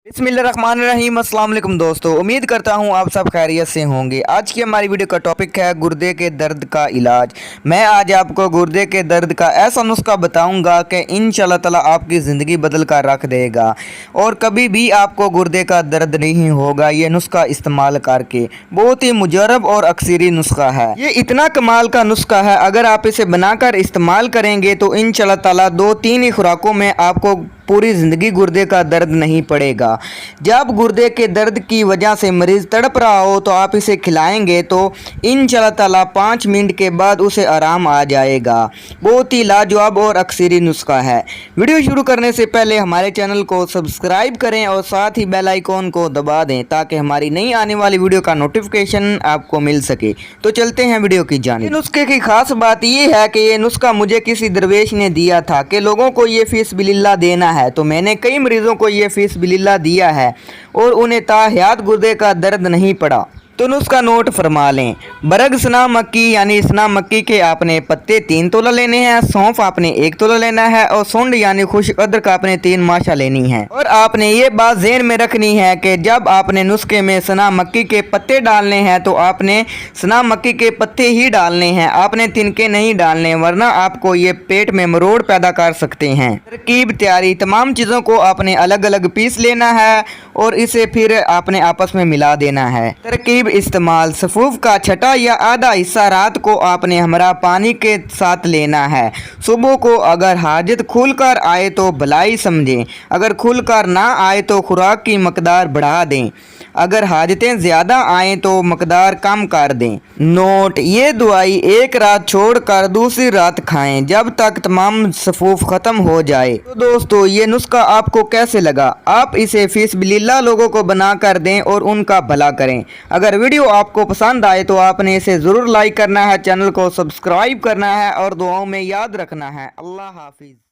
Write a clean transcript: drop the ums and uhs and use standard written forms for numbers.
बिस्मिल्लाहिर्रहमानिर्रहीम। अस्सलाम वालेकुम दोस्तों, उम्मीद करता हूँ आप सब खैरियत से होंगे। आज की हमारी वीडियो का टॉपिक है गुर्दे के दर्द का इलाज। मैं आज आपको गुर्दे के दर्द का ऐसा नुस्खा बताऊंगा कि इंशाअल्लाह ताला आपकी ज़िंदगी बदल कर रख देगा और कभी भी आपको गुर्दे का दर्द नहीं होगा ये नुस्खा इस्तेमाल करके। बहुत ही मुजरब और अक्सरी नुस्खा है। ये इतना कमाल का नुस्खा है, अगर आप इसे बनाकर इस्तेमाल करेंगे तो इंशाअल्लाह ताला 2-3 ही खुराकों में आपको पूरी ज़िंदगी गुर्दे का दर्द नहीं पड़ेगा। जब गुर्दे के दर्द की वजह से मरीज़ तड़प रहा हो तो आप इसे खिलाएंगे तो इंशाअल्लाह ताला 5 मिनट के बाद उसे आराम आ जाएगा। बहुत ही लाजवाब और अक्सरी नुस्खा है। वीडियो शुरू करने से पहले हमारे चैनल को सब्सक्राइब करें और साथ ही बेल आइकॉन को दबा दें ताकि हमारी नई आने वाली वीडियो का नोटिफिकेशन आपको मिल सके। तो चलते हैं वीडियो की जानिब। नुस्खे की खास बात यह है कि ये नुस्खा मुझे किसी दरवेश ने दिया था कि लोगों को ये फीस बिलिल्लाह देना है, तो मैंने कई मरीजों को ये फीस बिलिल्लाह दिया है और उन्हें ताहयात गुर्दे का दर्द नहीं पड़ा। तो नुस्खा नोट फरमा लें। बरग सना मक्की यानी सना मक्की के आपने पत्ते 3 तोला लेने हैं, सौंफ आपने 1 तोला लेना है और सुंड यानी खुश्क अदरक आपने 3 माशा लेनी है। और आपने ये बात ज़हन में रखनी है कि जब आपने नुस्खे में सना मक्की के पत्ते डालने हैं तो आपने सना मक्की के पत्ते ही डालने हैं, आपने तिनके नहीं डालने, वरना आपको ये पेट में मरोड़ पैदा कर सकते हैं। तरकीब तैयारी। तमाम चीज़ों को आपने अलग अलग पीस लेना है और इसे फिर आपने आपस में मिला देना है। तरकीब इस्तेमाल। सफूफ का छठा या आधा हिस्सा रात को आपने हमरा पानी के साथ लेना है। सुबह को अगर हाजत खुलकर आए तो भलाई समझें, अगर खुलकर ना आए तो खुराक की मकदार बढ़ा दें, अगर हाजतें ज़्यादा आए तो मकदार कम कर दें। नोट: ये दवाई एक रात छोड़कर दूसरी रात खाएं जब तक तमाम सफूफ ख़त्म हो जाए। तो दोस्तों, ये नुस्खा आपको कैसे लगा? आप इसे फीस बिलिल्लाह लोगों को बना कर दें और उनका भला करें। अगर वीडियो आपको पसंद आए तो आपने इसे ज़रूर लाइक करना है, चैनल को सब्सक्राइब करना है और दुआओं में याद रखना है। अल्लाह हाफिज़।